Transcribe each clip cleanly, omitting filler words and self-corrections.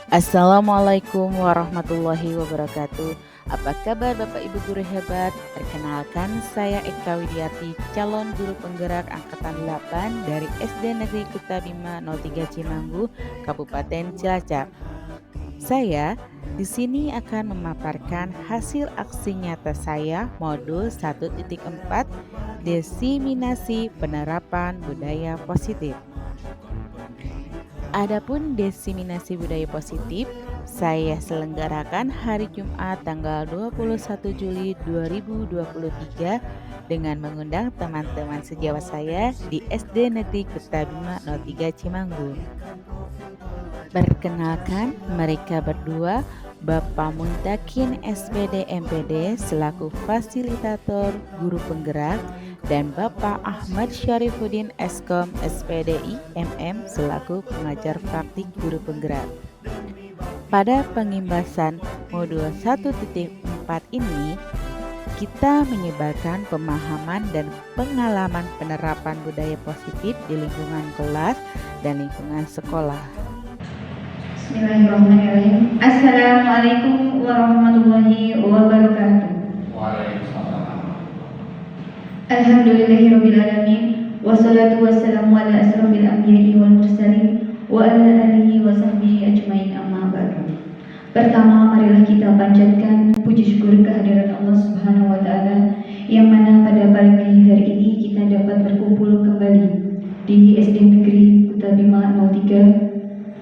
Assalamualaikum warahmatullahi wabarakatuh. Apa kabar Bapak Ibu guru hebat? Perkenalkan saya Eka Widiati, calon guru penggerak angkatan 8 dari SD Negeri Kuta Bima 03 Cimanggu, Kabupaten Cilacap. Saya di sini akan memaparkan hasil aksi nyata saya modul 1.4 Desiminasi Penerapan Budaya Positif. Adapun desiminasi budaya positif, saya selenggarakan hari Jumat tanggal 21 Juli 2023 dengan mengundang teman-teman sejawat saya di SD Negeri Kuta Bima 03 Cimanggu. Perkenalkan, mereka berdua Bapak Muntakin SPD MPD selaku fasilitator guru penggerak dan Bapak Ahmad Syarifuddin Eskom SPDI MM selaku pengajar praktik guru penggerak. Pada pengimbasan modul 1.4 ini, kita menyebarkan pemahaman dan pengalaman penerapan budaya positif di lingkungan kelas dan lingkungan sekolah. Bismillahirrahmanirrahim. Assalamualaikum warahmatullahi wabarakatuh. Waalaikumsalam. Alhamdulillahirrabbilalamin. Wassalatu wassalamu ala asrafil anbiya'i wal mursalin wa ala alihi wa sahbihi ajmain, amma ba'du. Pertama, marilah kita panjatkan puji syukur kehadiran Allah Subhanahu wa taala yang mana pada pagi hari ini kita dapat berkumpul kembali di SD Negeri Kuta Bima 03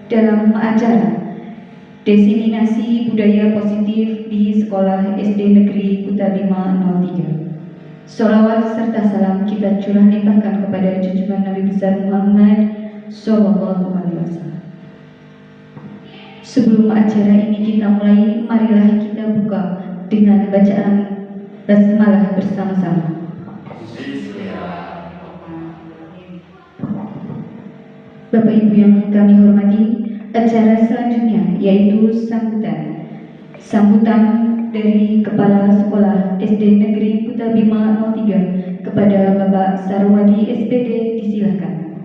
dalam acara Desiminasi Budaya Positif di Sekolah SD Negeri Kuta Bima 03. Sholawat serta salam kita curah limpahkan kepada junjungan Nabi besar Muhammad SAW. Sebelum acara ini kita mulai, marilah kita buka dengan bacaan basmalah bersama-sama. Bapak Ibu yang kami hormati, acara selanjutnya yaitu sambutan dari Kepala Sekolah SD Negeri Kuta Bima 03 kepada Bapak Sarwadi SPD, disilakan.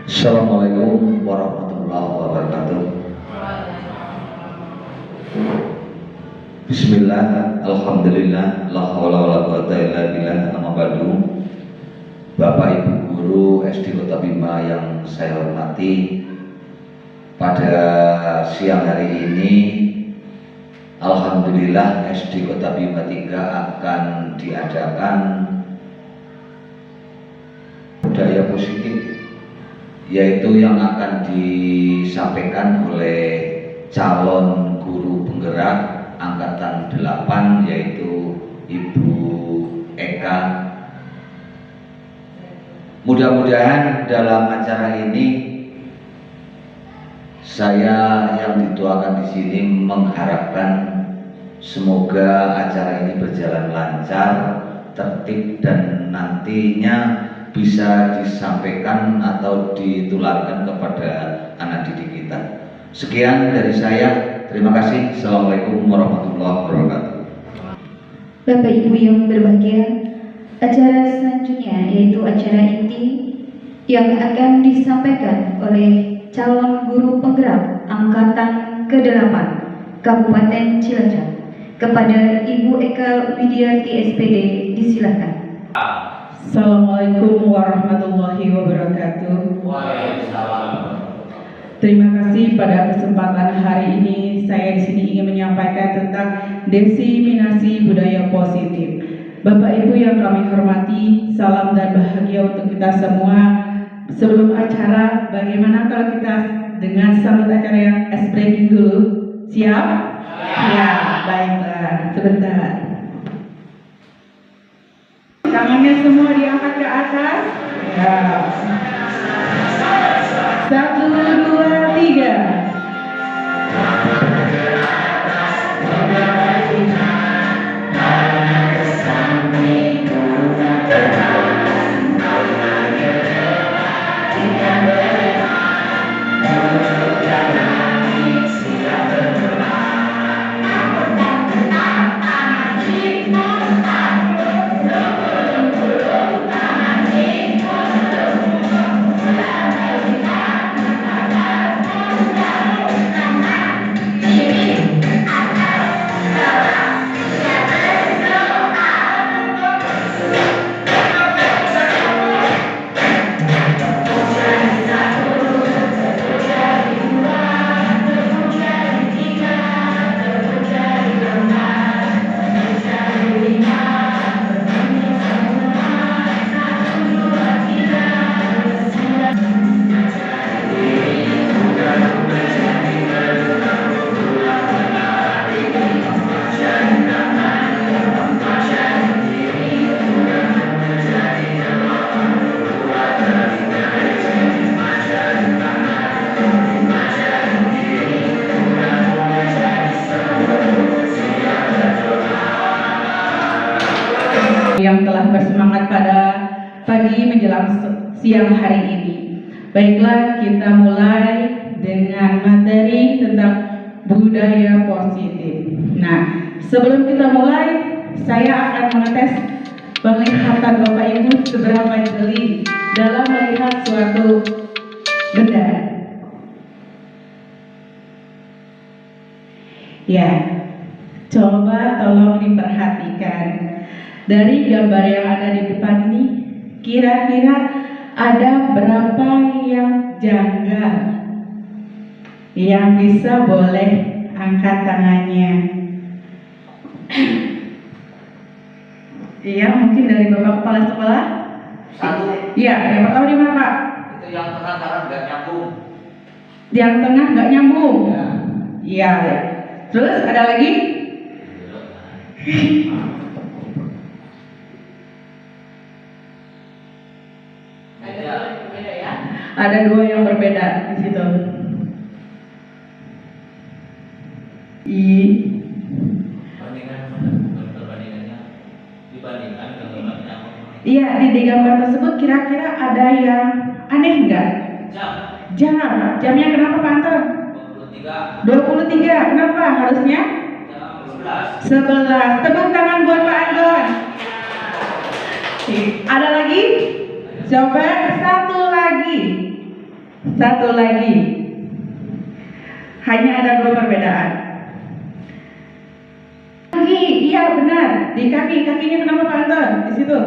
Assalamualaikum warahmatullahi wabarakatuh. Bismillah, alhamdulillah, la haula wala quwata illa billah, amma ba'du. Bapak Ibu guru SD Kota Bima yang saya hormati, pada siang hari ini alhamdulillah SD Kota Bima 3 akan diadakan budaya positif, yaitu yang akan disampaikan oleh calon guru penggerak angkatan 8 yaitu Ibu Eka. Mudah-mudahan dalam acara ini saya yang dituakan di sini mengharapkan semoga acara ini berjalan lancar, tertib, dan nantinya bisa disampaikan atau ditularkan kepada anak didik kita. Sekian dari saya. Terima kasih. Assalamualaikum warahmatullahi wabarakatuh. Bapak Ibu yang berbahagia, acara selanjutnya yaitu acara inti yang akan disampaikan oleh calon guru penggerak angkatan ke-8 Kabupaten Cilacap kepada Ibu Eka Widiati SPD, disilakan. Assalamualaikum warahmatullahi wabarakatuh. Waalaikumsalam. Terima kasih pada kesempatan hari ini saya di sini ingin menyampaikan tentang desiminasi budaya positif. Bapak Ibu yang kami hormati, salam dan bahagia untuk kita semua. Sebelum acara, bagaimana kalau kita dengan sambut acara yang ice breaking dulu? Siap? Ya, baiklah. Sebentar. Tangannya semua diangkat ke atas. Ya. 1, 2, 3. yang telah bersemangat pada pagi menjelang siang hari ini. Baiklah, kita mulai dengan materi tentang budaya positif. Nah, sebelum kita mulai, saya akan mengetes penglihatan Bapak Ibu seberapa jeli dalam melihat suatu benda. Ya, coba tolong diperhatikan. Dari gambar yang ada di depan ini, kira-kira ada berapa yang janggal? Yang bisa boleh angkat tangannya. Iya, mungkin dari Bapak Kepala Sekolah. Satu. Iya, yang pertama di mana Pak? Itu yang tengah karena nggak nyambung. Yang tengah nggak nyambung. Ya. Iya. Terus ada lagi? Ada dua yang berbeda di situ. Iya, di gambar tersebut kira-kira ada yang aneh nggak? Jam. Jamnya kenapa Pak Anton? 23. Kenapa harusnya? 11. Tepuk tangan buat Pak Anton. Ada lagi? Coba satu lagi. Hanya ada dua perbedaan. Kaki, iya benar. Di kakinya kenapa Pak Anton? Di situ.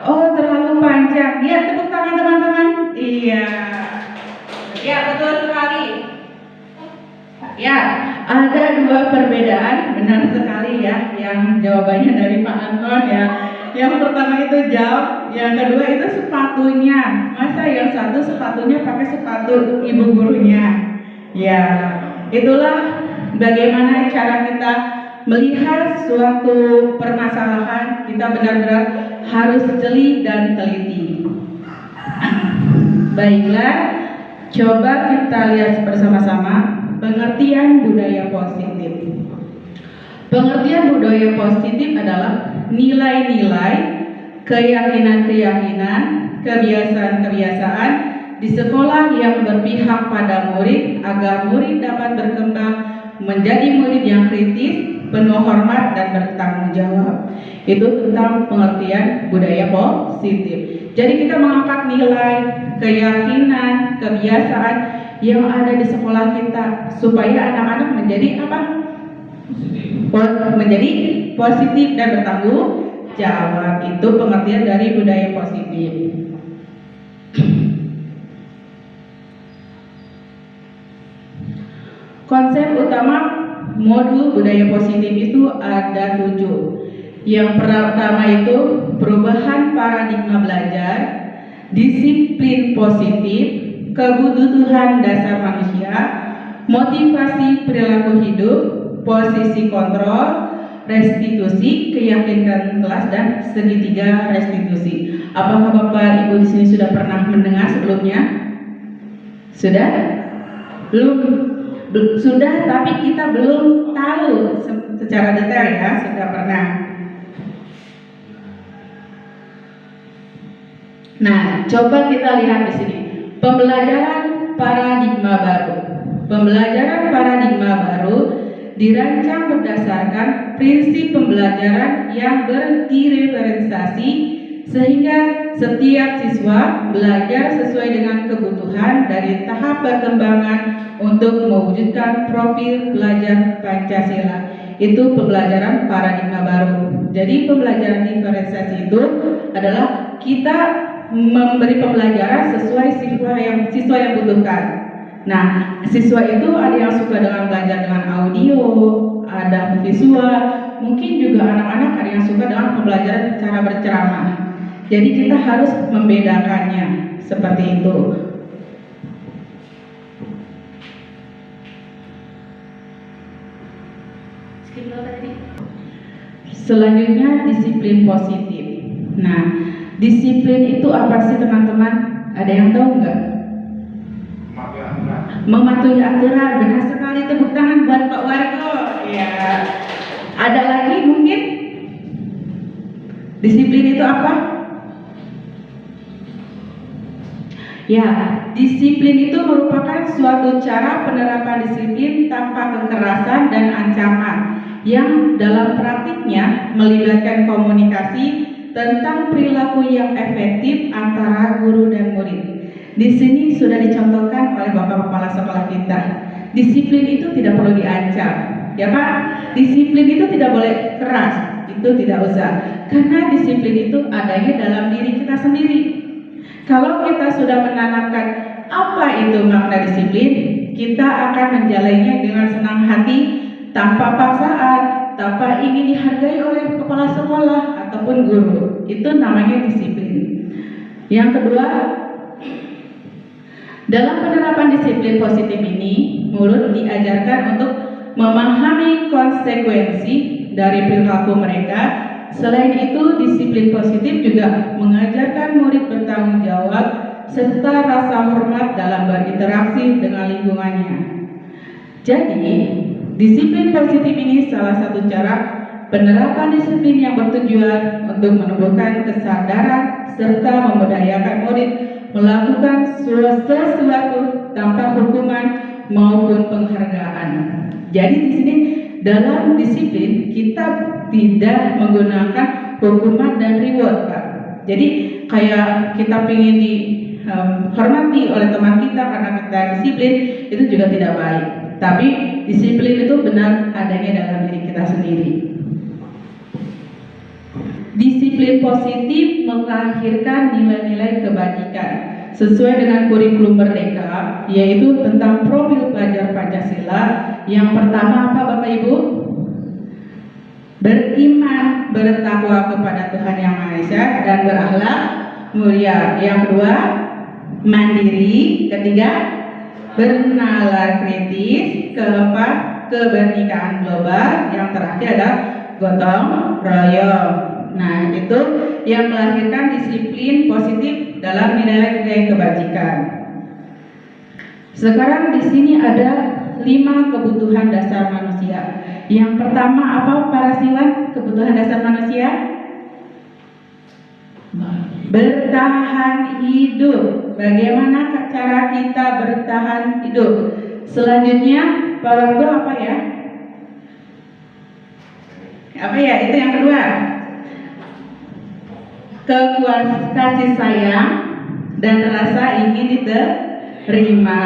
Oh, terlalu panjang. Iya, tepuk tangan teman-teman. Iya. Ya, betul sekali. Ya, ada dua perbedaan, benar sekali ya. Yang jawabannya dari Pak Anton ya. Yang pertama itu jam, yang kedua itu sepatunya. Masa yang satu sepatunya pakai sepatu ibu gurunya? Ya, itulah bagaimana cara kita melihat suatu permasalahan. Kita benar-benar harus jeli dan teliti. Baiklah, coba kita lihat bersama-sama pengertian budaya positif. Pengertian budaya positif adalah nilai-nilai, keyakinan-keyakinan, kebiasaan-kebiasaan di sekolah yang berpihak pada murid agar murid dapat berkembang menjadi murid yang kritis, penuh hormat dan bertanggung jawab. Itu tentang pengertian budaya positif. Jadi kita mengangkat nilai, keyakinan, kebiasaan yang ada di sekolah kita supaya anak-anak menjadi apa? Menjadi positif dan bertanggung jawab. Itu pengertian dari budaya positif. Konsep utama modul budaya positif itu ada 7. Yang pertama itu perubahan paradigma belajar, disiplin positif, kebutuhan dasar manusia, motivasi perilaku hidup, posisi kontrol, restitusi, keyakinan kelas, dan segitiga restitusi. Apakah Bapak Ibu di sini sudah pernah mendengar sebelumnya? Sudah? Belum? Sudah, tapi kita belum tahu secara detail ya. Sudah pernah. Nah, coba kita lihat di sini. Pembelajaran paradigma baru. Pembelajaran paradigma baru dirancang berdasarkan prinsip pembelajaran yang berdiferensiasi sehingga setiap siswa belajar sesuai dengan kebutuhan dari tahap perkembangan untuk mewujudkan profil belajar Pancasila. Itu pembelajaran paradigma baru. Jadi pembelajaran diferensiasi itu adalah kita memberi pembelajaran sesuai siswa yang butuhkan. Nah, siswa itu ada yang suka dengan belajar dengan audio, ada visual, mungkin juga anak-anak ada yang suka dengan pembelajaran cara berceramah. Jadi kita harus membedakannya seperti itu. Selanjutnya disiplin positif. Nah, disiplin itu apa sih teman-teman? Ada yang tahu nggak? Mematuhi aturan. Benar sekali, tepuk tangan buat Pak Warko. Ya. Ada lagi mungkin? Disiplin itu apa? Ya, disiplin itu merupakan suatu cara penerapan disiplin tanpa kekerasan dan ancaman yang dalam praktiknya melibatkan komunikasi tentang perilaku yang efektif antara guru dan murid. Di sini sudah dicontohkan oleh Bapak Kepala Sekolah kita. Disiplin itu tidak perlu diancam, ya Pak. Disiplin itu tidak boleh keras, itu tidak usah. Karena disiplin itu adanya dalam diri kita sendiri. Kalau kita sudah menanamkan apa itu makna disiplin, kita akan menjalannya dengan senang hati, tanpa paksaan, tanpa ingin dihargai oleh kepala sekolah ataupun guru. Itu namanya disiplin. Yang kedua, dalam penerapan disiplin positif ini, murid diajarkan untuk memahami konsekuensi dari perilaku mereka. Selain itu, disiplin positif juga mengajarkan murid bertanggung jawab serta rasa hormat dalam berinteraksi dengan lingkungannya. Jadi, disiplin positif ini salah satu cara penerapan disiplin yang bertujuan untuk menumbuhkan kesadaran serta membudayakan murid melakukan sesuatu tanpa hukuman maupun penghargaan. Jadi di sini dalam disiplin kita tidak menggunakan hukuman dan reward, Pak. Jadi kayak kita ingin dihormati oleh teman kita karena kita disiplin, itu juga tidak baik. Tapi disiplin itu benar adanya dalam diri kita sendiri. Disiplin positif melahirkan nilai-nilai kebajikan sesuai dengan kurikulum Merdeka, yaitu tentang profil pelajar Pancasila. Yang pertama apa Bapak Ibu? Beriman, bertakwa kepada Tuhan Yang Maha Esa dan berakhlak mulia. Yang kedua, mandiri. Ketiga, bernalar kritis. Keempat, kebernikaan global. Yang terakhir adalah gotong royong. Nah, itu yang melahirkan disiplin positif dalam nilai-nilai kebajikan. Sekarang di sini ada 5 kebutuhan dasar manusia. Yang pertama apa para siswa? Kebutuhan dasar manusia? Bertahan hidup. Bagaimana cara kita bertahan hidup? Selanjutnya, Pak Wargo apa ya? Apa ya? Itu yang kedua. Kekuatan kasih sayang dan rasa ingin diterima.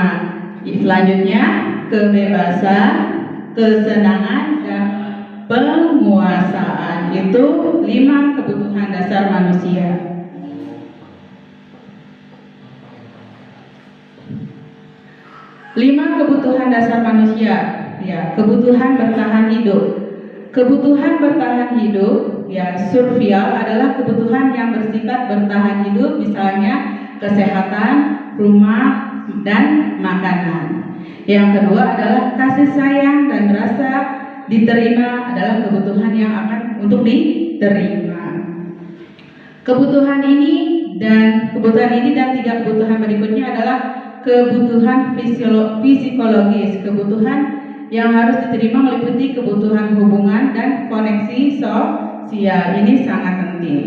Selanjutnya, kebebasan, kesenangan, dan penguasaan. Itu 5 kebutuhan dasar manusia. Kebutuhan dasar manusia, ya, kebutuhan bertahan hidup. Kebutuhan bertahan hidup, ya, survival adalah kebutuhan yang bersifat bertahan hidup, misalnya kesehatan, rumah, dan makanan. Yang kedua adalah kasih sayang dan rasa diterima adalah kebutuhan yang akan untuk diterima. Kebutuhan ini dan 3 kebutuhan berikutnya adalah kebutuhan psikologis. Kebutuhan yang harus diterima meliputi kebutuhan hubungan dan koneksi sosial. Ini sangat penting.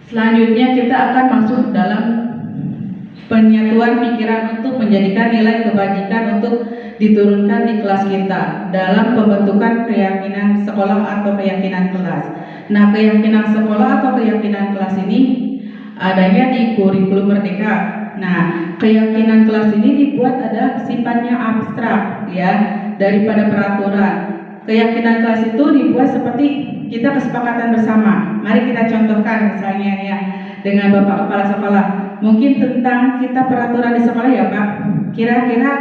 Selanjutnya kita akan masuk dalam penyatuan pikiran untuk menjadikan nilai kebajikan untuk diturunkan di kelas kita dalam pembentukan keyakinan sekolah atau keyakinan kelas. Nah, keyakinan sekolah atau keyakinan kelas ini adanya di kurikulum Merdeka. Nah, keyakinan kelas ini dibuat ada sifatnya abstrak, ya, daripada peraturan. Keyakinan kelas itu dibuat seperti kita kesepakatan bersama. Mari kita contohkan misalnya ya dengan Bapak Kepala Sekolah. Mungkin tentang kita peraturan di sekolah ya Pak. Kira-kira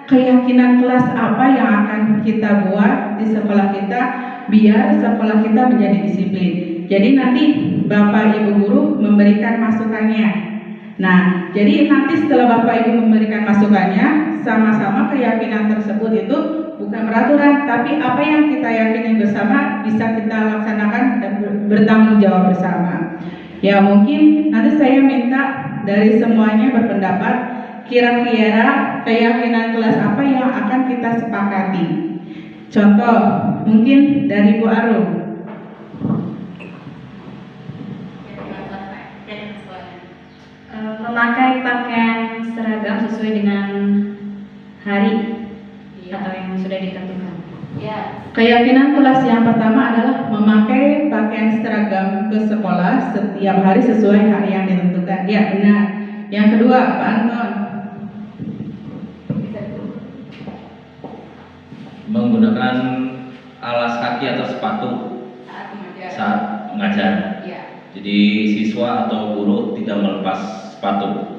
keyakinan kelas apa yang akan kita buat di sekolah kita biar sekolah kita menjadi disiplin. Jadi nanti Bapak Ibu guru memberikan masukannya. Nah, jadi nanti setelah Bapak Ibu memberikan masukannya, sama-sama keyakinan tersebut itu bukan peraturan, tapi apa yang kita yakini bersama bisa kita laksanakan dan bertanggung jawab bersama. Ya, mungkin nanti saya minta dari semuanya berpendapat kira-kira keyakinan kelas apa yang akan kita sepakati. Contoh, mungkin dari Bu Arum. pakaian seragam sesuai dengan hari atau yang sudah ditentukan. Keyakinan kelas yang pertama adalah memakai pakaian seragam ke sekolah setiap hari sesuai hari yang ditentukan. Ya, benar. Yang kedua, Pak Anton. Menggunakan alas kaki atau sepatu saat mengajar. Jadi siswa atau guru tidak melepas sepatu.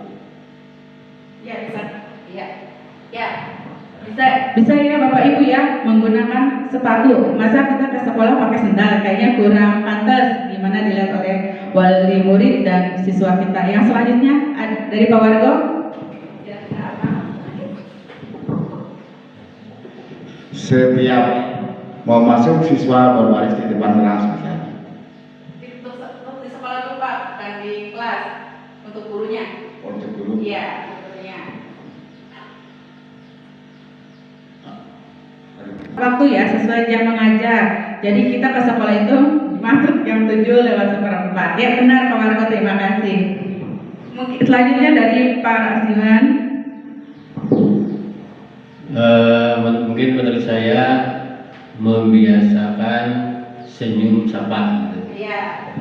Bisa ya Bapak Ibu ya, menggunakan sepatu. Masa kita ke sekolah pakai sendal, kayaknya kurang pantas. Gimana dilihat oleh wali murid dan siswa kita. Yang selanjutnya dari Pak Wargo. Setiap mau masuk siswa berbaris di depan kelas misalnya. Untuk di sekolah dulu Pak, bukan di kelas. Untuk gurunya. Untuk guru. Iya, gurunya. Waktu ya, sesuai jam mengajar. Jadi kita ke sekolah itu masuk jam 7:04. Ya benar Pak Wargo, terima kasih. Mungkin selanjutnya dari Pak Rasiwan. Mungkin menurut saya membiasakan senyum sapa. Iya,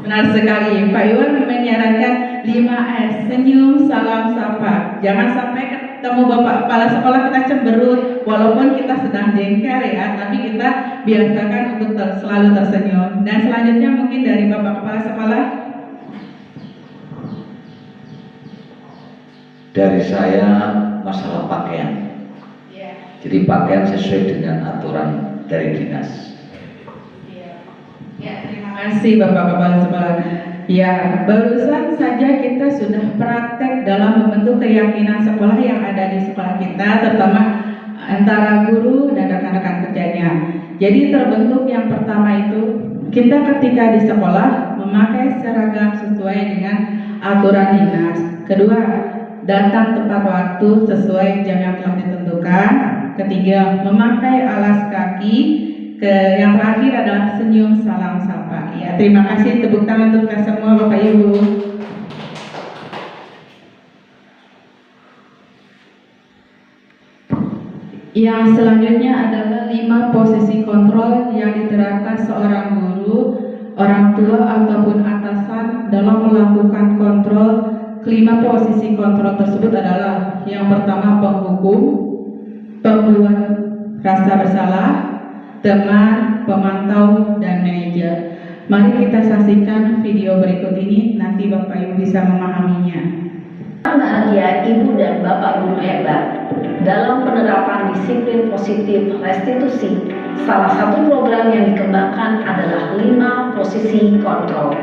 benar sekali. Pak Iwan menyarankan 5S, senyum, salam, sapa. Jangan sampai ketemu Bapak Kepala Sekolah kita cemberut, walaupun kita sedang jengkel ya, tapi kita biasakan untuk selalu tersenyum. Dan selanjutnya mungkin dari Bapak Kepala Sekolah. Dari saya masalah pakaian. Jadi pakaian sesuai dengan aturan dari dinas. Terima kasih Bapak Kepala Sekolah. Ya, barusan saja kita sudah praktek dalam membentuk keyakinan sekolah yang ada di sekolah kita, terutama antara guru dan rekan-rekan kerjanya. Jadi terbentuk yang pertama itu, kita ketika di sekolah memakai seragam sesuai dengan aturan dinas. Kedua, datang tepat waktu sesuai jam yang telah ditentukan. Ketiga, memakai alas kaki. Yang terakhir adalah senyum, salam, sapa. Ya, terima kasih, tepuk tangan untuk kita semua Bapak Ibu. Yang selanjutnya adalah 5 posisi kontrol yang diterapkan seorang guru, orang tua ataupun atasan dalam melakukan kontrol. Kelima posisi kontrol tersebut adalah yang pertama penghukum, pembuat rasa bersalah, teman, pemantau, dan manajer. Mari kita saksikan video berikut ini, nanti Bapak Ibu bisa memahaminya. Bahagia Ibu dan Bapak Guru hebat dalam penerapan disiplin positif restitusi. Salah satu program yang dikembangkan adalah 5 posisi kontrol.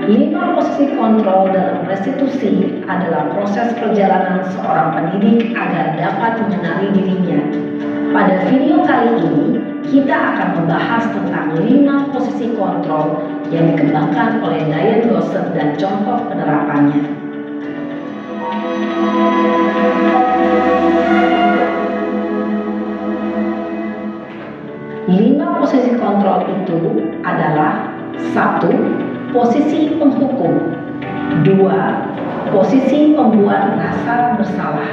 5 posisi kontrol dalam restitusi adalah proses perjalanan seorang pendidik agar dapat mengenali dirinya. Pada video kali ini, kita akan membahas tentang 5 posisi kontrol yang dikembangkan oleh Diane Gossett dan contoh penerapannya. Lima posisi kontrol itu adalah 1. Posisi penghukum, 2. Posisi pembuat rasa bersalah,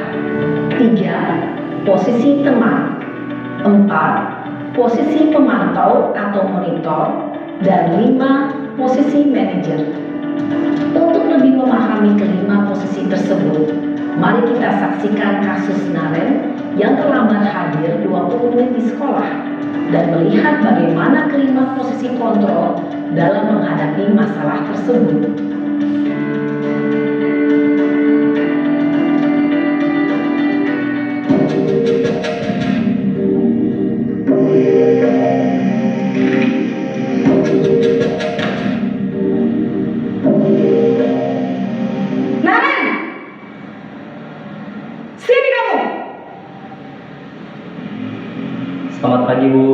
3. Posisi teman, 4. Posisi pemantau atau monitor, dan 5. Posisi manajer. Untuk lebih memahami kelima posisi tersebut, mari kita saksikan kasus Naren yang terlambat hadir 20 menit di sekolah dan melihat bagaimana kelima posisi kontrol dalam menghadapi masalah tersebut. Naren, sini kamu. Selamat pagi Bu.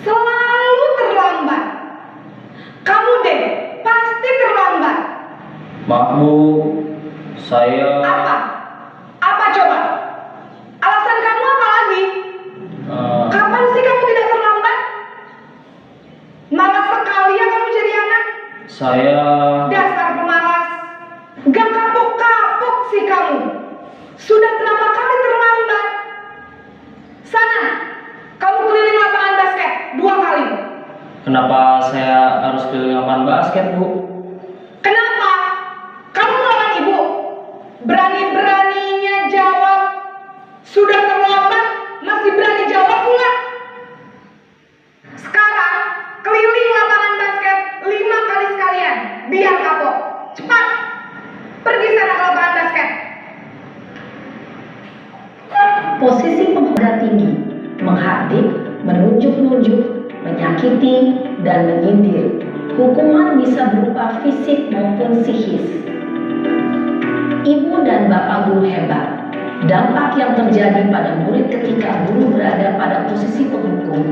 Selalu terlambat. Kamu deh, pasti terlambat. Maaf Bu, saya Apa? Apa coba? Alasan kamu apa lagi? Kapan sih kamu tidak terlambat? Malas sekali ya kamu jadi anak. saya Dasar pemalas. Gak kapok Sudah berapa kali terlambat? Sana, kamu keliling lapangan basket 2 kali. Kenapa saya harus keliling lapangan basket, Bu? Kenapa? Kamu melawan ibu. Berani-beraninya jawab. Sudah terlambat, masih berani jawab pula. Sekarang, keliling lapangan basket 5 kali sekalian. Biar kapok. Cepat. Pergi sana ke lapangan basket. Posisi penghormatan tinggi, menghardik, menunjuk-nunjuk, menyakiti, dan menyindir. Hukuman bisa berupa fisik maupun psikis. Ibu dan bapak guru hebat. Dampak yang terjadi pada murid ketika guru berada pada posisi penghukum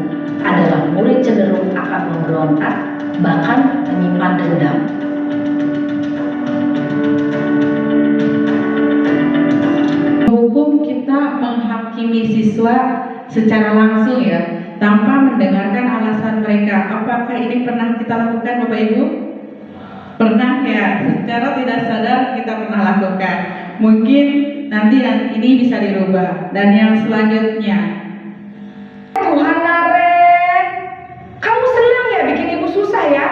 adalah murid cenderung akan memberontak, bahkan menyimpan dendam. Hukum kita menghakimi siswa secara langsung ya, tanpa mendengarkan alasan mereka. Apakah ini pernah kita lakukan, Bapak Ibu? Pernah ya, secara tidak sadar kita pernah lakukan. Mungkin nanti ini bisa dirubah. Dan yang selanjutnya, Tuhan Naren, kamu senang ya bikin ibu susah ya?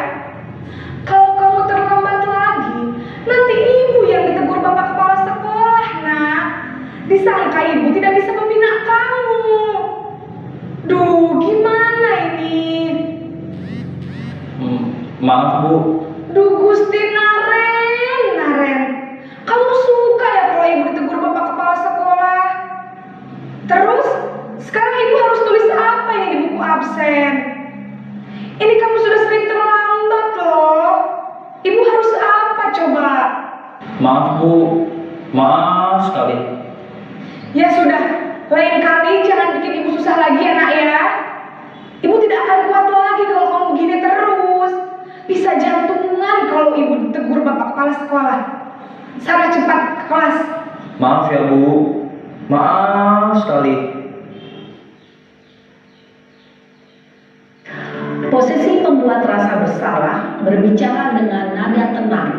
Kalau kamu terlambat lagi, nanti ibu yang ditegur bapak kepala sekolah, nak. Disangka ibu tidak bisa membina kamu. Duh, gimana ini? Maaf, Bu. Duh, Gusti Naren. Kamu suka ya kalau ibu ditegur bapak kepala sekolah? Terus, sekarang ibu harus tulis apa ini di buku absen? Ini kamu sudah sering terlambat loh. Ibu harus apa coba? Maaf, Bu. Maaf sekali. Ya sudah, lain kali jangan bikin ibu susah lagi ya nak ya. Ibu tidak akan kuat lagi kalau kamu begini terus. Bisa jantungan kalau ibu ditegur bapak kepala sekolah. Sana cepat ke kelas. Maaf ya, Bu. Maaf sekali. Posisi pembuat rasa bersalah berbicara dengan nada tenang,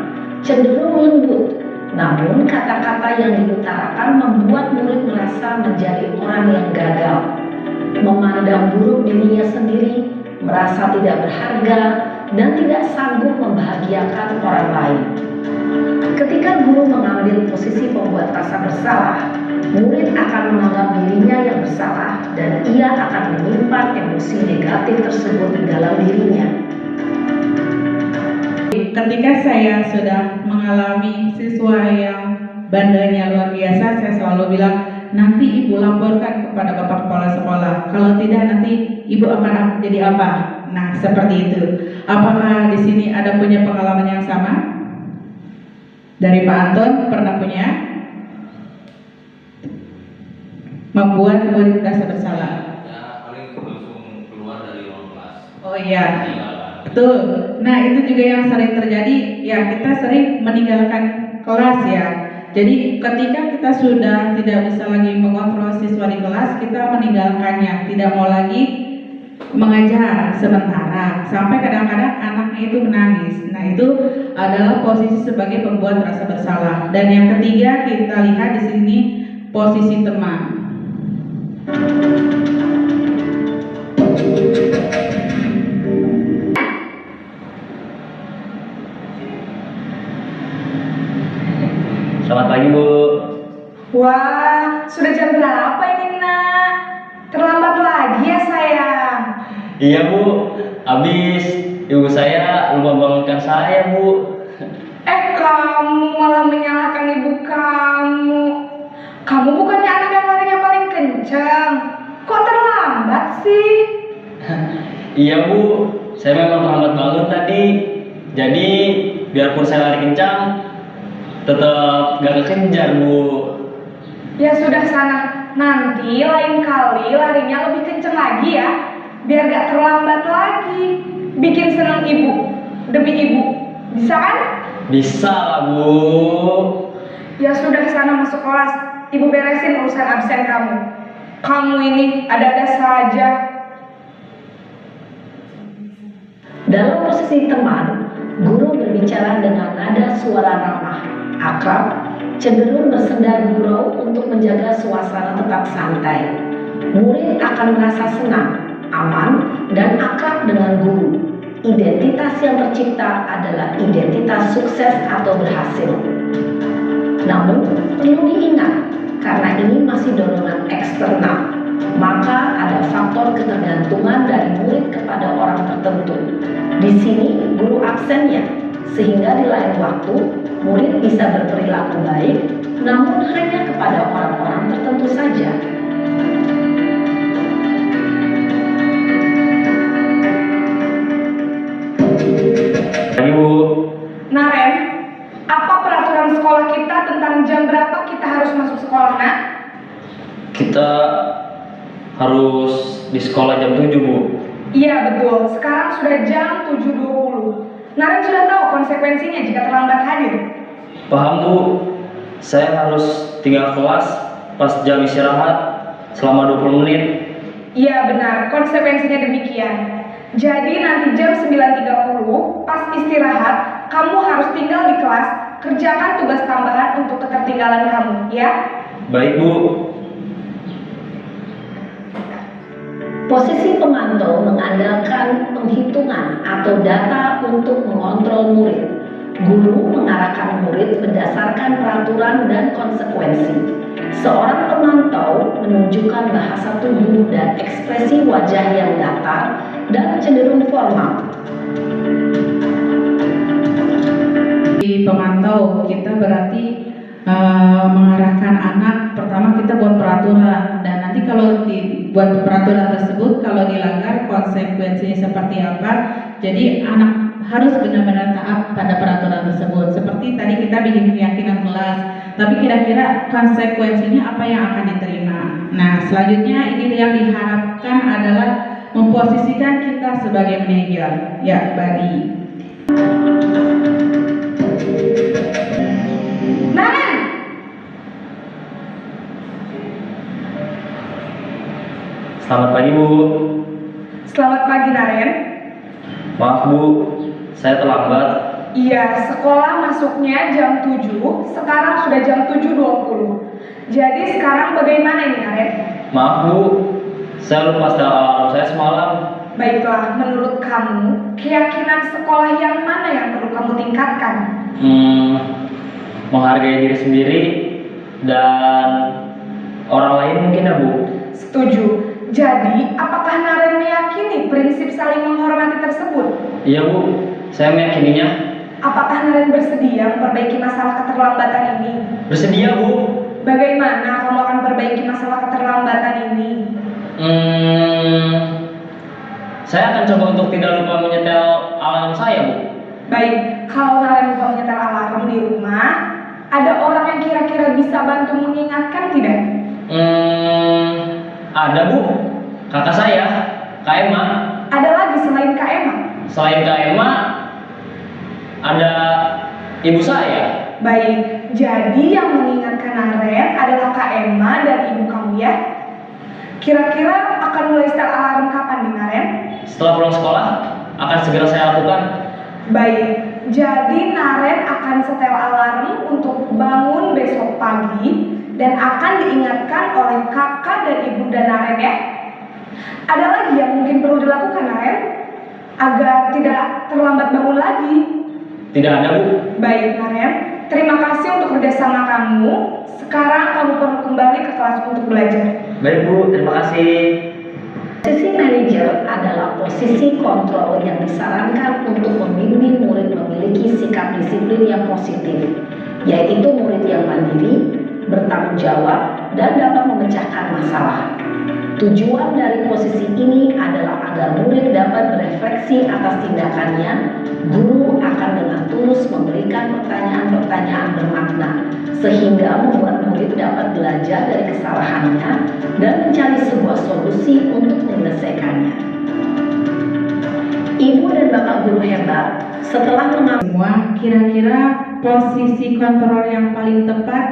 cenderung lembut. Namun kata-kata yang diutarakan membuat murid merasa menjadi orang yang gagal, memandang buruk dirinya sendiri, merasa tidak berharga, dan tidak sanggup membahagiakan orang lain. Ketika guru mengambil posisi pembuat rasa bersalah, murid akan menganggap dirinya yang bersalah dan ia akan menyimpan emosi negatif tersebut di dalam dirinya. ketika saya sudah mengalami siswa yang bandelnya luar biasa, saya selalu bilang, nanti ibu laporkan kepada bapak kepala sekolah. Kalau tidak, nanti ibu akan jadi apa? Nah, seperti itu. Apakah di sini ada punya pengalaman yang sama? Dari Pak Anton pernah punya? Membuat murid merasa bersalah. Ya, paling langsung keluar dari ruang kelas. Oh iya, betul. Nah, itu juga yang sering terjadi. Ya, kita sering meninggalkan kelas ya. Jadi ketika kita sudah tidak bisa lagi mengontrol siswa di kelas, kita meninggalkannya, tidak mau lagi mengajar sementara, sampai kadang-kadang anaknya itu menangis. Nah, itu adalah posisi sebagai pembuat rasa bersalah. Dan yang ketiga, kita lihat di sini posisi teman. Selamat pagi, Bu. Wah, sudah jam berapa ini, Nak? Terlambat lagi ya, sayang? Iya, Bu. Habis ibu saya lupa bangunkan saya, Bu. Kamu malah menyalahkan ibu kamu. Kamu bukannya anak yang larinya paling kencang. Kok terlambat sih? Iya, Bu. Saya memang terlambat bangun tadi. Jadi, biarpun saya lari kencang, tetap gak kekejar, Bu. Ya sudah sana. Nanti lain kali larinya lebih kencang lagi ya. Biar gak terlambat lagi. Bikin senang ibu demi ibu. Bisa kan? Bisa lah, Bu. Ya sudah, sana masuk kelas. Ibu beresin urusan absen kamu. Kamu ini ada-ada saja. Dalam posisi teman, guru berbicara dengan nada suara ramah, akrab, cenderung bersenda gurau untuk menjaga suasana tetap santai. Murid akan merasa senang, aman, dan akrab dengan guru. Identitas yang tercipta adalah identitas sukses atau berhasil. Namun, perlu diingat, karena ini masih dorongan eksternal, maka ada faktor ketergantungan dari murid kepada orang tertentu. Di sini, guru absennya, sehingga di lain waktu, murid bisa berperilaku baik, namun hanya kepada orang-orang tertentu saja. Ibu, Naren, apa peraturan sekolah kita tentang jam berapa kita harus masuk sekolah, nak? kita harus di sekolah jam 7, Bu. Iya betul, sekarang sudah jam 7.20. Naren sudah tahu konsekuensinya jika terlambat hadir. Paham, Bu. Saya harus tinggal kelas pas jam istirahat selama 20 menit. Iya benar, konsekuensinya demikian. Jadi nanti jam 9.30 pas istirahat, kamu harus tinggal di kelas, kerjakan tugas tambahan untuk ketertinggalan kamu, ya? Baik, Bu. Posisi pemantau mengandalkan penghitungan atau data untuk mengontrol murid. Guru mengarahkan murid berdasarkan peraturan dan konsekuensi. Seorang pemantau menunjukkan bahasa tubuh dan ekspresi wajah yang datar dan cenderung formal. Di pemantau kita berarti mengarahkan anak, pertama kita buat peraturan, dan nanti kalau dibuat peraturan tersebut kalau dilanggar konsekuensinya seperti apa. Jadi anak harus benar-benar taat pada peraturan tersebut. Seperti tadi kita bikin keyakinan kelas, tapi kira-kira konsekuensinya apa yang akan diterima. Nah, selanjutnya ini yang diharapkan adalah memposisikan kita sebagai manajer. Ya, Bari. Naren! Selamat pagi, Bu. Selamat pagi, Naren. Maaf, Bu. Saya terlambat. Iya, sekolah masuknya jam 7, sekarang sudah jam 7.20. Jadi sekarang bagaimana ini, Naren? Maaf, Bu. Saya lupa setel alarm saya semalam. Baiklah, menurut kamu, keyakinan sekolah yang mana yang perlu kamu tingkatkan? Menghargai diri sendiri dan orang lain mungkin, ya, Bu. Setuju. Jadi, apakah Naren meyakini prinsip saling menghormati tersebut? Iya, Bu. Saya meyakininya. Apakah Naren bersedia memperbaiki masalah keterlambatan ini? Bersedia, Bu. Bagaimana kamu akan perbaiki masalah keterlambatan ini? Saya akan coba untuk tidak lupa menyetel alarm saya, Bu. Baik, kalau Naren lupa menyetel alarm di rumah, ada orang yang kira-kira bisa bantu mengingatkan tidak? Ada, Bu. Kakak saya, Kak Emma. Ada lagi selain Kak Emma? Selain Kak Emma, ada ibu saya. Baik, jadi yang mengingatkan Naren adalah Kak Emma dan ibu kamu, ya? Kira-kira akan mulai setel alarm kapan nih, Naren? Setelah pulang sekolah, akan segera saya lakukan. Baik, jadi Naren akan setel alarm untuk bangun besok pagi dan akan diingatkan oleh kakak dan ibunda Naren, ya? Ada lagi yang mungkin perlu dilakukan, Naren, agar tidak terlambat bangun lagi? Tidak ada, Bu. Baik, Naren, terima kasih untuk kerjasama kamu. Sekarang kamu perlu kembali ke kelas untuk belajar. Baik, Bu. Terima kasih. Posisi manajer adalah posisi kontrol yang disarankan untuk membimbing murid memiliki sikap disiplin yang positif, yaitu murid yang mandiri, bertanggung jawab, dan dapat memecahkan masalah. Tujuan dari posisi ini adalah agar murid dapat berefleksi atas tindakannya. Guru akan dengan tulus memberikan pertanyaan-pertanyaan bermakna, sehingga membuat murid dapat belajar dari kesalahannya dan mencari sebuah solusi untuk menyelesaikannya. Ibu dan Bapak guru hebat, setelah mengambil Semua, kira-kira posisi kontrol yang paling tepat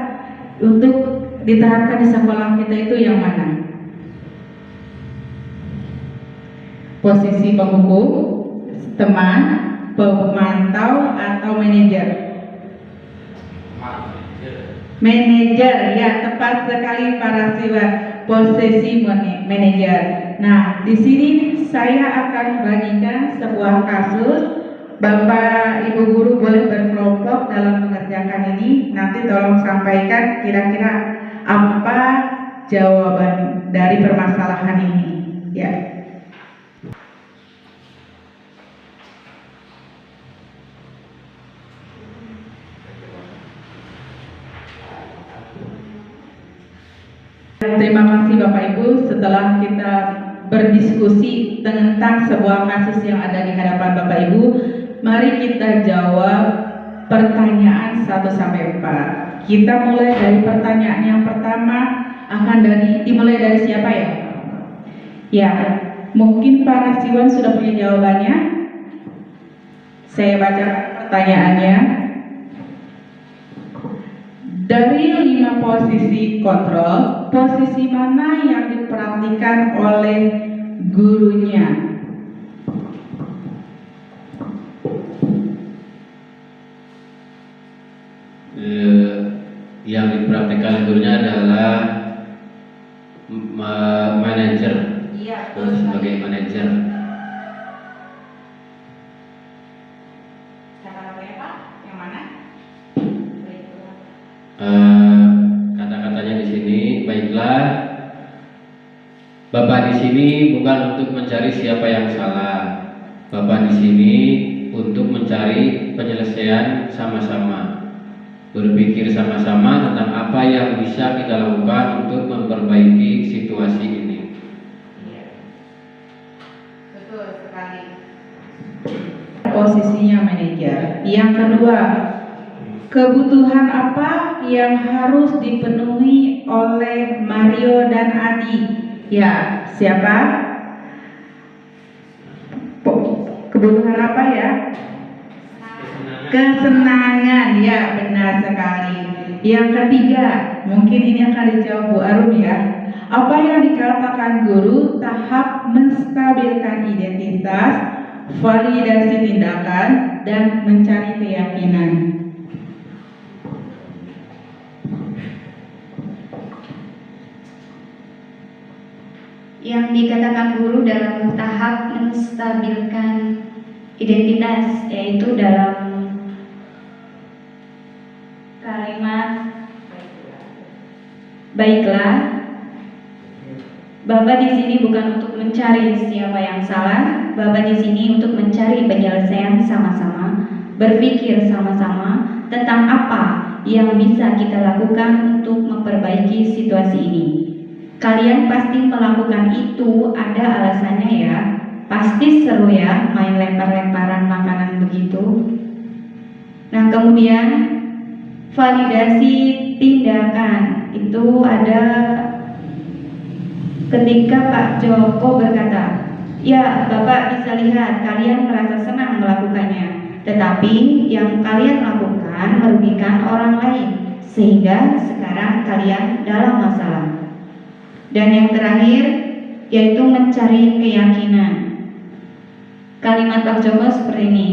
untuk diterapkan di sekolah kita itu yang mana? Posisi penghukum, teman, pemantau, atau manajer? Manajer, ya tepat sekali para siswa, posisi manajer. Nah, di sini saya akan bagikan sebuah kasus. Bapak Ibu guru boleh berkelompok dalam mengerjakan ini. Nanti tolong sampaikan kira-kira apa jawaban dari permasalahan ini. Ya. Terima kasih Bapak Ibu, setelah kita berdiskusi tentang sebuah kasus yang ada di hadapan Bapak Ibu, mari kita jawab pertanyaan 1 sampai 4. Kita mulai dari pertanyaan yang pertama, dimulai dari siapa ya? Ya, mungkin para siswa sudah punya jawabannya. Saya baca pertanyaannya. Dari 5 posisi kontrol, posisi mana yang diperhatikan oleh gurunya? Yang diperhatikan gurunya adalah manajer. Iya, sebagai manajer. Kata-katanya Pak, yang mana? Kata-katanya di sini, baiklah, Bapak di sini bukan untuk mencari siapa yang salah. Bapak di sini untuk mencari penyelesaian sama-sama. Berpikir sama-sama tentang apa yang bisa kita lakukan untuk memperbaiki situasi ini. Betul sekali. Posisinya manajer. Yang kedua, kebutuhan apa yang harus dipenuhi oleh Mario dan Adi? Ya, siapa? Kebutuhan apa ya? Kesenangan, ya benar sekali. Yang ketiga, mungkin ini akan dijawab Bu Arum ya. Apa yang dikatakan guru tahap menstabilkan identitas, validasi tindakan, dan mencari keyakinan? Yang dikatakan guru dalam tahap menstabilkan identitas, yaitu dalam kalimat baiklah, Bapak di sini bukan untuk mencari siapa yang salah, Bapak di sini untuk mencari penyelesaian sama-sama, berpikir sama-sama tentang apa yang bisa kita lakukan untuk memperbaiki situasi ini. Kalian pasti melakukan itu ada alasannya ya. Pasti seru ya main lempar-lemparan makanan begitu. Nah, kemudian validasi tindakan itu ada ketika Pak Joko berkata, ya Bapak bisa lihat kalian merasa senang melakukannya, tetapi yang kalian lakukan merugikan orang lain, sehingga sekarang kalian dalam masalah. Dan yang terakhir yaitu mencari keyakinan. Kalimat Pak Joko seperti ini,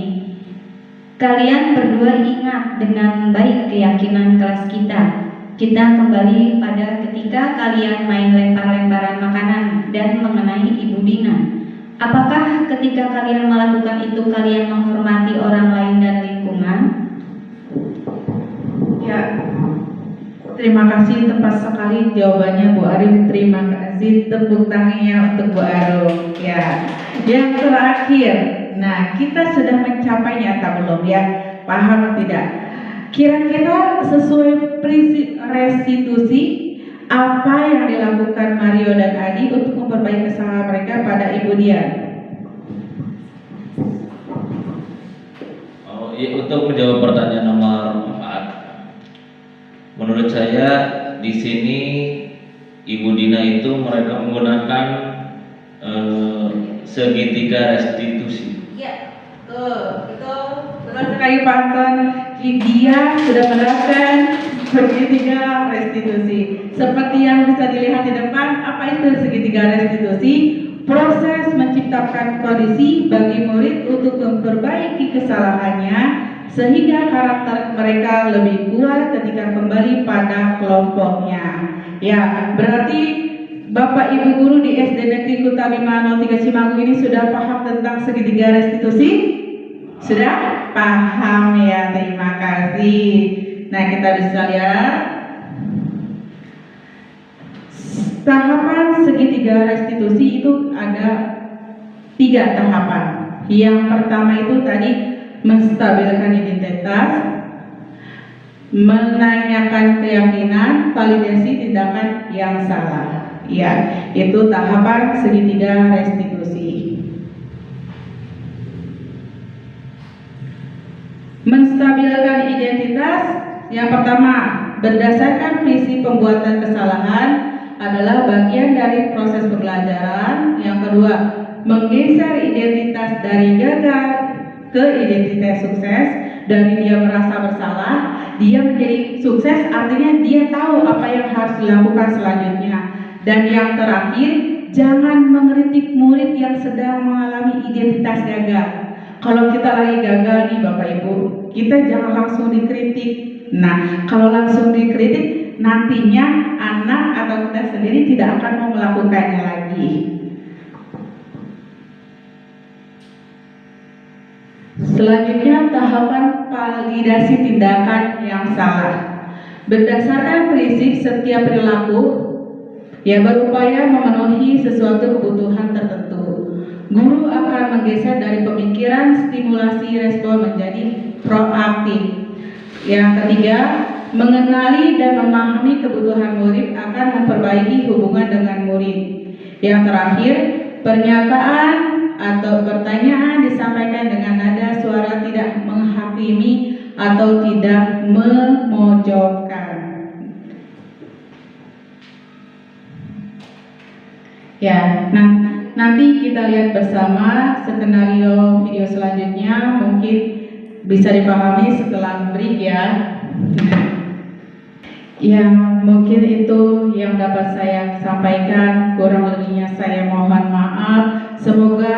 kalian berdua ingat dengan baik keyakinan kelas kita. Kita kembali pada ketika kalian main lempar-lemparan makanan dan mengenai Ibu Dina. Apakah ketika kalian melakukan itu kalian menghormati orang lain dan lingkungan? Ya, terima kasih, tepat sekali jawabannya Bu Arim. Terima kasih, tepuk tangannya untuk Bu Arum. Ya, yang terakhir, nah kita sudah mencapainya atau belum ya? Paham atau tidak? Kira-kira sesuai prinsip restitusi, apa yang dilakukan Mario dan Adi untuk memperbaiki kesalahan mereka pada Ibu Dian? Untuk menjawab pertanyaan nomor 4, menurut saya di sini Ibu Dina itu mereka menggunakan segitiga restitusi. Ya, betul sekali Pak Anton. Dia sudah menerapkan segitiga restitusi. Seperti yang bisa dilihat di depan, apa itu segitiga restitusi? Proses menciptakan kondisi bagi murid untuk memperbaiki kesalahannya sehingga karakter mereka lebih kuat ketika kembali pada kelompoknya. Ya, berarti Bapak Ibu guru di SD Negeri Kuta Bima 03 Cimanggu ini sudah paham tentang segitiga restitusi? Sudah paham ya, terima kasih. Nah, kita bisa lihat tahapan segitiga restitusi itu ada 3 tahapan. Yang pertama itu tadi menstabilkan identitas, menanyakan keyakinan, validasi tindakan yang salah. Ya, itu tahapan segitiga restitusi. Menstabilkan identitas, yang pertama, berdasarkan prinsip pembuatan kesalahan adalah bagian dari proses pembelajaran. Yang kedua, menggeser identitas dari gagal ke identitas sukses. Dari dia merasa bersalah, dia menjadi sukses, artinya dia tahu apa yang harus dilakukan selanjutnya. Dan yang terakhir, jangan mengkritik murid yang sedang mengalami identitas gagal. Kalau kita lagi gagal nih Bapak Ibu, kita jangan langsung dikritik. Nah, kalau langsung dikritik, nantinya anak atau kita sendiri tidak akan mau melakukannya lagi. Selanjutnya, tahapan validasi tindakan yang salah. Berdasarkan prinsip setiap perilaku yang berupaya memenuhi sesuatu kebutuhan tertentu, guru akan menggeser dari pemikiran stimulasi respon menjadi proaktif. Yang ketiga, mengenali dan memahami kebutuhan murid akan memperbaiki hubungan dengan murid. Yang terakhir, pernyataan atau pertanyaan disampaikan dengan nada suara tidak menghakimi atau tidak memojokkan. Ya, nanti kita lihat bersama skenario video selanjutnya, mungkin bisa dipahami setelah break ya. Ya, mungkin itu yang dapat saya sampaikan, kurang lebihnya saya mohon maaf. Semoga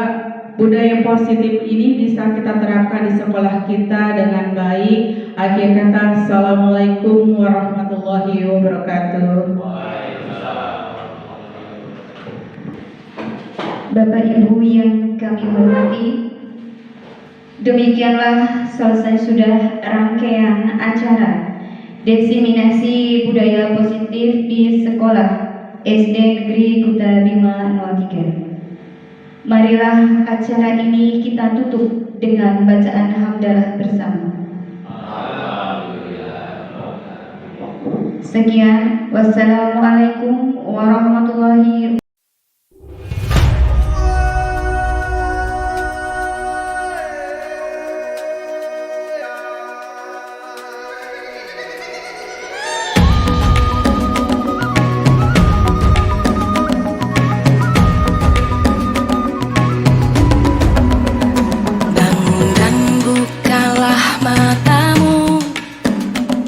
budaya positif ini bisa kita terapkan di sekolah kita dengan baik. Akhir kata, Assalamualaikum warahmatullahi wabarakatuh. Bapak Ibu yang kami hormati, demikianlah selesai sudah rangkaian acara diseminasi budaya positif di sekolah SD Negeri Kuta Bima 03. Marilah acara ini kita tutup dengan bacaan hamdalah bersama. Sekian, wassalamualaikum warahmatullahi wabarakatuh.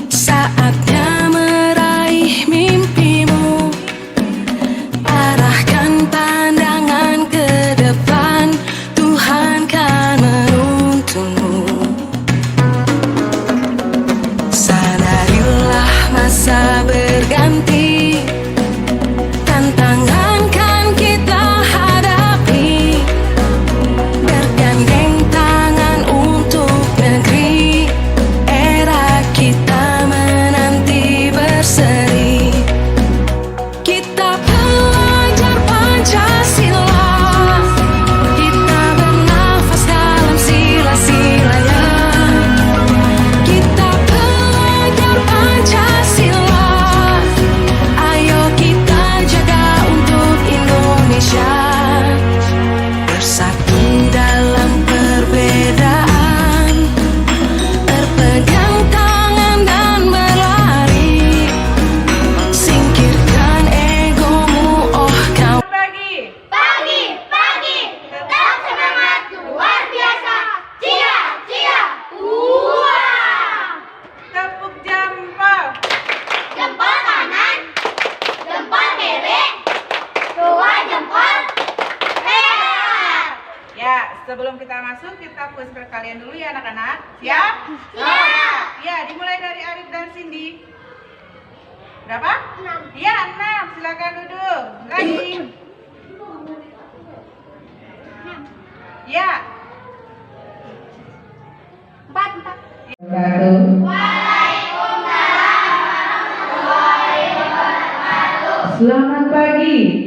Saatnya meraih mimpimu, arah Ya, sebelum kita masuk, kita kuis ke kalian dulu ya anak-anak. Siap? Siap. Ya, dimulai dari Arif dan Cindy. Berapa? 6. Iya, 6. Silakan duduk. Lagi. Ya. 4. Selamat pagi.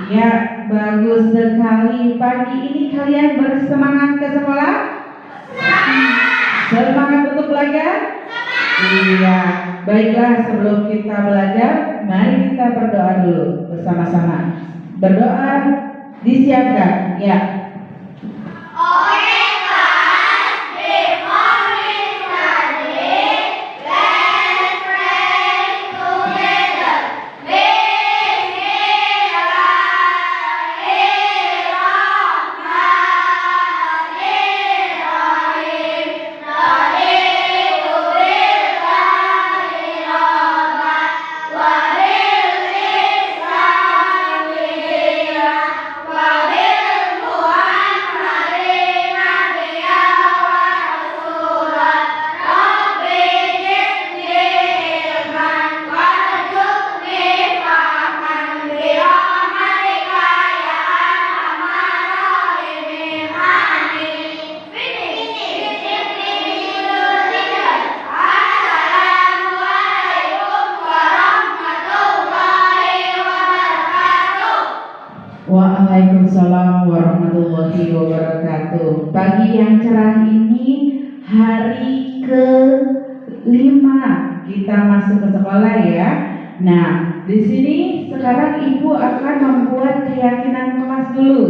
Ya, bagus sekali. Pagi ini kalian bersemangat ke sekolah? Semangat untuk belajar? Iya. Baiklah, sebelum kita belajar, mari kita berdoa dulu bersama-sama. Berdoa disiapkan. Ya. Waalaikumsalam warahmatullahi wabarakatuh. Pagi yang cerah ini hari ke-5 kita masuk ke sekolah ya. Nah, di sini sekarang Ibu akan membuat keyakinan kelas dulu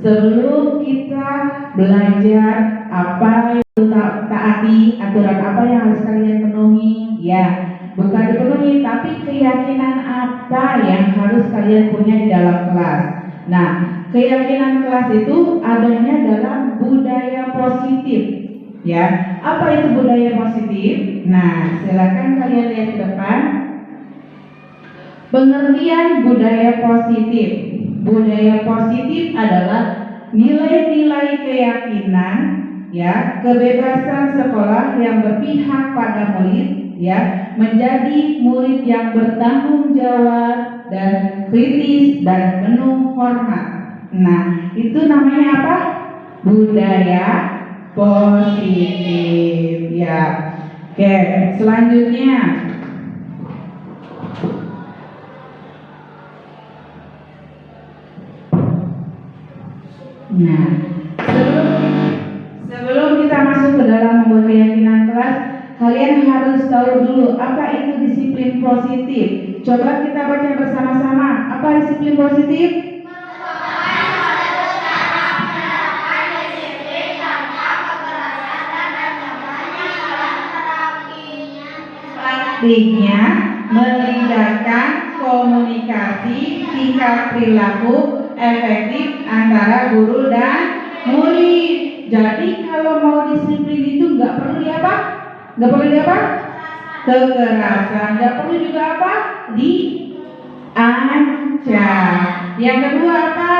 sebelum kita belajar apa yang taati, aturan apa yang harus kalian penuhi. Ya, bukan dipenuhi, tapi keyakinan apa yang harus kalian punya di dalam kelas. Nah, keyakinan kelas itu adanya dalam budaya positif. Ya, apa itu budaya positif? Nah, silakan kalian lihat ke depan. Pengertian budaya positif. Budaya positif adalah nilai-nilai keyakinan, ya, kebebasan sekolah yang berpihak pada murid, ya, menjadi murid yang bertanggung jawab dan kritis dan penuh hormat. Nah, itu namanya apa? Budaya positif. Ya. Oke, selanjutnya. Nah, sebelum kita masuk ke dalam membuat keyakinan kelas, kalian harus tahu dulu apa itu disiplin positif. Coba kita baca bersama-sama. Apa disiplin positif? Artinya melibatkan komunikasi, sikap perilaku efektif antara guru dan murid. Jadi kalau mau disiplin itu nggak perlu apa? Nggak perlu apa? Kekerasan. Nggak perlu juga apa? Diancam. Yang kedua apa?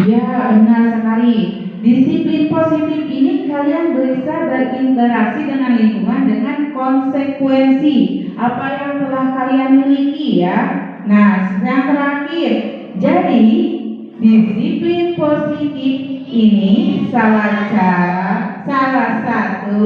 Ya, benar sekali. Disiplin positif ini kalian bisa berinteraksi dengan lingkungan dengan konsekuensi apa yang telah kalian miliki ya. Nah, yang terakhir, jadi disiplin positif ini salah satu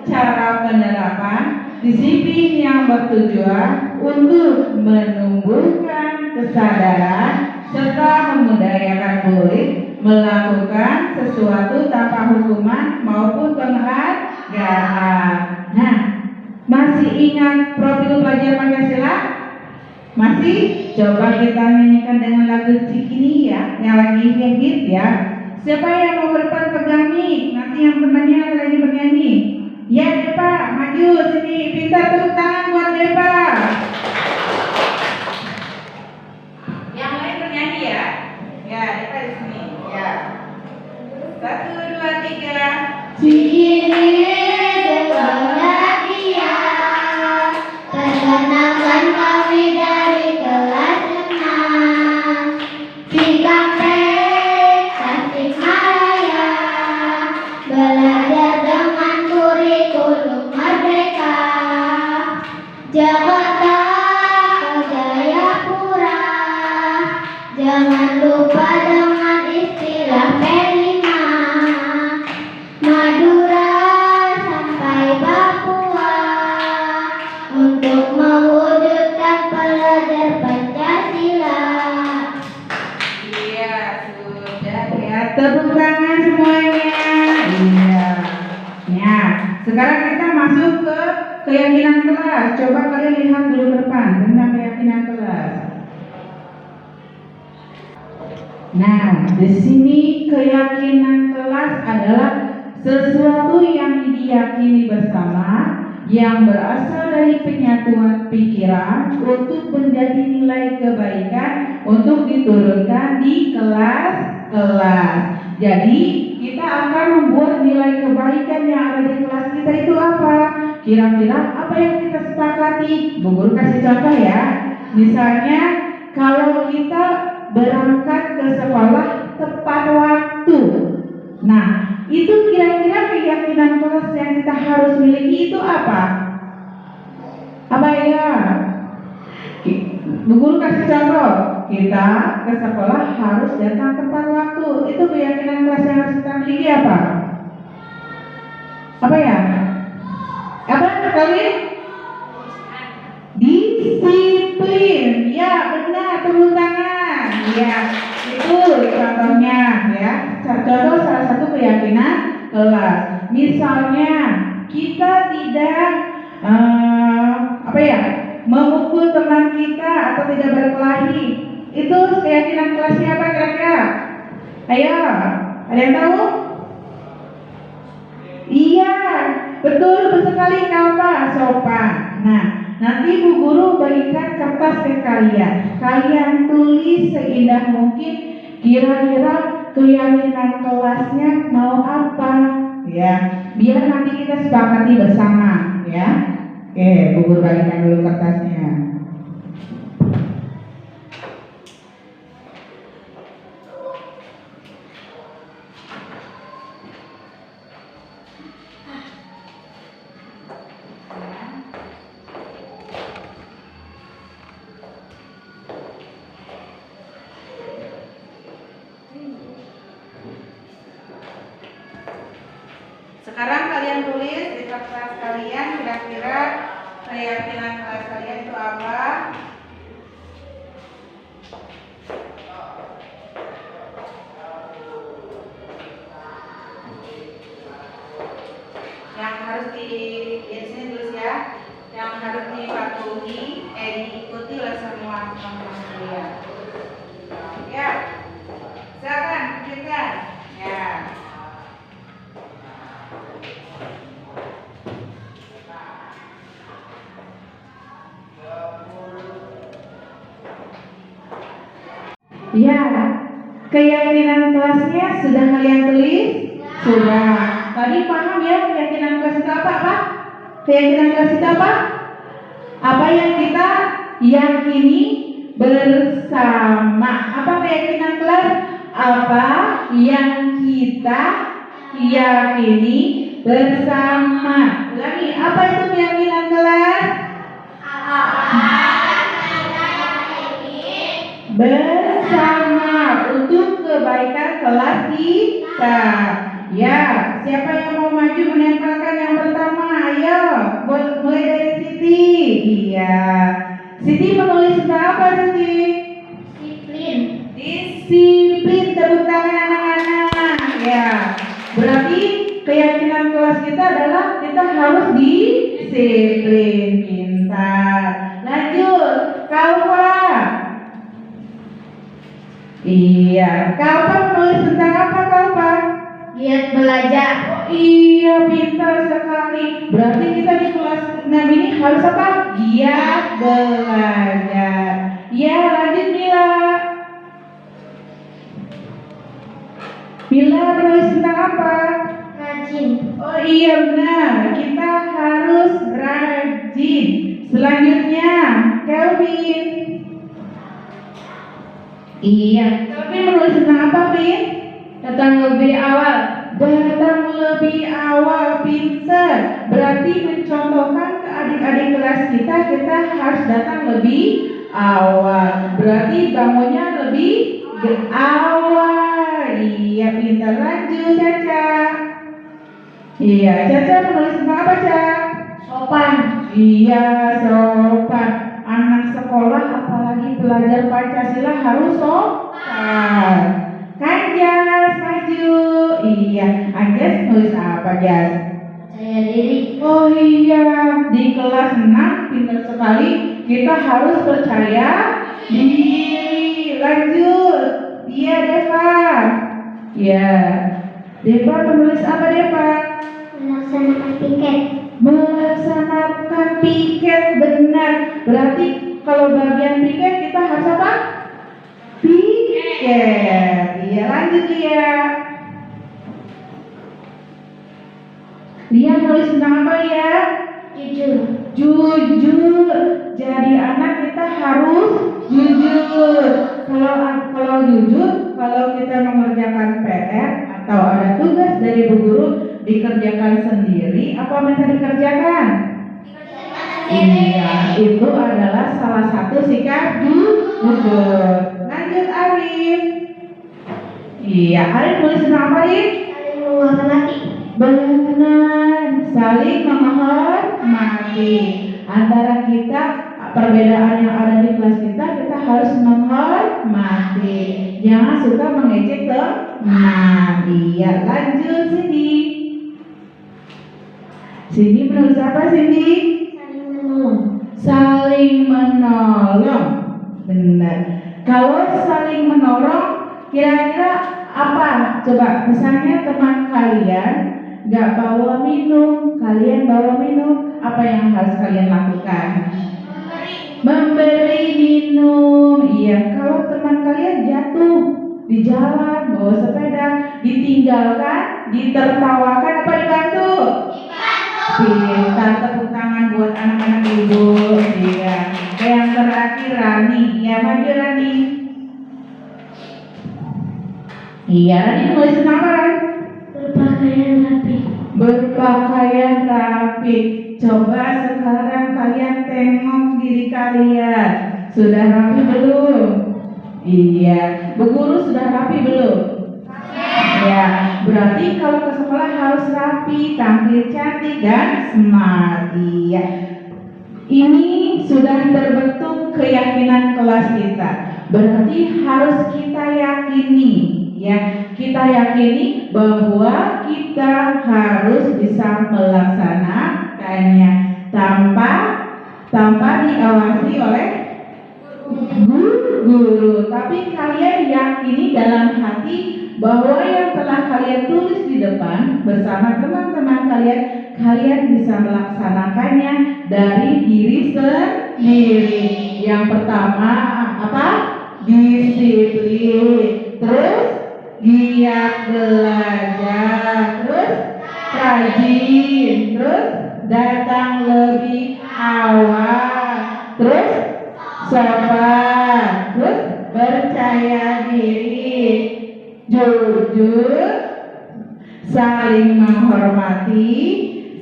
cara penerapan disiplin yang bertujuan untuk menumbuhkan kesadaran serta memudayakan murid melakukan sesuatu tanpa hukuman maupun penghargaan. Nah, masih ingat profil pelajar Pancasila? Masih? Coba kita nyanyikan dengan lagu Cikini ya, yang lagi hit ya. Siapa yang mau berpegang nih? Nanti yang temannya lagi bernyanyi Maju sini, pintar, tepuk tangan buat Deva. Yang lain bernyanyi ya. Ya, Deva di sini. Ya. 1, 2, 3. Begini denganlah dia, perkenalkan kami dari kelas 6 Cikampek, Tasikmalaya, belajar dengan kurikulum merdeka. Jakarta, Jayapura, jangan lupa dengan istilah P5. Madura sampai Papua, untuk mewujudkan pelajar Pancasila. Iya, sudah ya. Tepuk tangan semuanya. Iya. Ya, sekarang kita masuk ke keyakinan kelas. Coba kalian lihat dulu ke depan tentang keyakinan kelas. Nah, di sini keyakinan kelas adalah sesuatu yang diyakini bersama yang berasal dari penyatuan pikiran untuk menjadi nilai kebaikan untuk diturunkan di kelas-kelas. Jadi kita akan membuat nilai kebaikan yang ada di kelas kita itu apa? Kira-kira apa yang kita sepakati? Bu Guru kasih contoh ya. Misalnya kalau kita berangkat ke sekolah tepat waktu. Nah, itu kira-kira keyakinan kelas yang kita harus miliki itu apa? Apa ya? Bu Guru kasih contoh. Kita ke sekolah harus datang tepat waktu. Itu keyakinan kelas yang harus kita miliki apa? Apa ya? Apa sekali? Disiplin. Ya, benar, tepuk tangan. Ya, itu contohnya ya. Contoh salah satu keyakinan kelas. Misalnya kita tidak memukul teman kita atau tidak berkelahi. Itu keyakinan kelasnya apa kira-kira? Ayo, ada yang tahu? Iya, betul sekali Kalpa, sopan. Nah, nanti Bu Guru berikan kertas ke kalian. Kalian tulis seindah mungkin kira-kira keyakinan kelasnya mau apa, ya? Biar nanti kita sepakati bersama, ya. Oke, Bu Guru berikan dulu kertasnya. Sekarang kalian tulis di kertas kalian kira-kira keyakinan kelas kalian itu apa? Yang harus sini tulis ya. Yang harus dipatuhi, diikuti oleh semua teman-teman kalian. Ya, silakan tunjukkan. Ya. Ya, keyakinan kelasnya sudah kalian tulis? Sudah. Tadi paham ya keyakinan kelas itu apa, Pak? Keyakinan kelas itu apa? Apa yang kita yakini bersama. Apa keyakinan kelas? Apa yang kita yakini bersama. Ulangi, apa itu keyakinan kelas? Bersama untuk kebaikan kelas kita. Ya, siapa yang mau maju menempelkan yang pertama? Ayo, mulai dari Siti. Iya. Siti menulis tentang apa, Siti? Disiplin. Disiplin, tepuk tangan anak-anak. Ya, berarti keyakinan kelas kita adalah kita harus disiplin. Pintar. Lanjut, Kalpa. Iya, Kalpa menulis tentang apa, Kalpa? Giat belajar. Iya, pintar sekali. Berarti kita di kelas kelas 6 ini harus apa? Giat belajar. Ya, lanjut Mila. Mila menulis tentang apa? Rajin. Oh iya benar, kita harus rajin. Selanjutnya, Kelvin. Iya, Kelvin menulis tentang apa, Vin? datang lebih awal. Datang lebih awal, pintar. Berarti mencontohkan ke adik-adik kelas kita harus datang lebih awal. Berarti bangunnya lebih awal. Iya, pintar. Lanjut, Caca. Iya, Caca menulis tentang apa, Caca? Sopan. Iya, sopan. Anak sekolah apalagi pelajar Pancasila harus sopan. Anjas, maju. Iya, Anjas nulis apa, Jas? Percaya diri. Oh iya, di kelas 6 pintar sekali. Kita harus percaya diri. Lanjut. Iya, Deva. Iya. Deva menulis apa, Deva? Melaksanakan piket. Melaksanakan piket, benar. Berarti kalau bagian piket kita harus apa? Piket. Iya, lanjut Lia. Lia nulis tentang apa ya? Jujur. Jujur. Jadi anak kita harus jujur. Kalau jujur, kalau kita mengerjakan PR atau ada tugas dari Bu Guru dikerjakan sendiri, apa minta dikerjakan? Iya, itu adalah salah satu sikap jujur. Lanjut Arif. Iya, Arif nulis tentang apa, Arif? Saling menghormati. Benar, saling menghormati. Antara kita, perbedaan yang ada di kelas kita harus menghormati. Jangan suka mengejek teman. Iya, lanjut Cindy. Cindy menulis apa, Cindy? Saling menolong. Saling menolong. Benar. Kalau saling menolong, kira-kira apa? Coba, misalnya teman kalian nggak bawa minum, kalian bawa minum, apa yang harus kalian lakukan? Memberi minum. Iya, kalau teman kalian jatuh di jalan, bawa sepeda, ditinggalkan, ditertawakan, apa dibantu? Pintar, tepuk tangan buat anak-anak ibu. Iya. Yang terakhir Rani. Ya, maju Rani. Iya, Rani nulis tentang apa, Rani? Berpakaian rapi. Berpakaian rapi. Coba sekarang kalian tengok diri kalian. Sudah rapi belum? Iya. Bu Guru sudah rapi belum? Ya, berarti kalau ke sekolah harus rapi, tampil cantik dan smart. Iya. Ini sudah terbentuk keyakinan kelas kita. Berarti harus kita yakini, ya. Kita yakini bahwa kita harus bisa melaksanakannya tanpa diawasi oleh guru. Tapi kalian yakini dalam hati bahwa yang telah kalian tulis di depan bersama teman-teman kalian bisa melaksanakannya dari diri sendiri. Yang pertama apa? Disiplin. Terus giat belajar. Terus rajin. Terus datang lebih awal. Terus sopan. Terus percaya diri. Jujur, saling menghormati,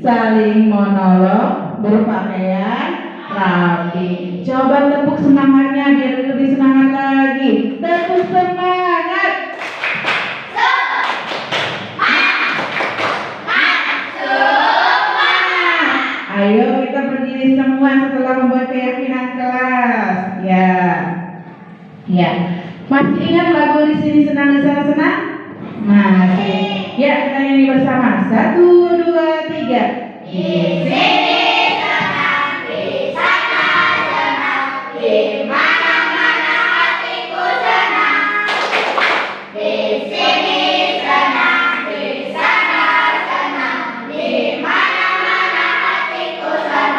saling menolong, berpakaian rapi. Coba tepuk semangatnya biar lebih semangat lagi. Tepuk semangat. Ayo kita berdiri semua setelah membuat keyakinan kelas. Ya. Masih ingat lagu di sini senang di sana senang? Masih. Ya, kita nyanyi bersama. 1, 2, 3. Di sini senang, di sana senang, di mana-mana hatiku senang. Di sini senang, di sana senang, di mana-mana hatiku senang.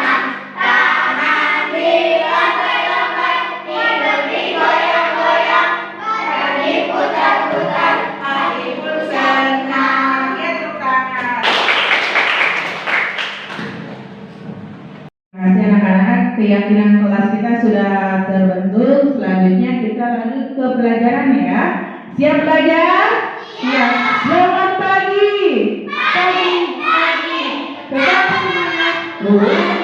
anak-anak, keyakinan kelas kita sudah terbentuk. Selanjutnya kita lanjut ke pelajaran ya. Siap belajar? Siap. Selamat pagi. Pagi. Tetap semangat.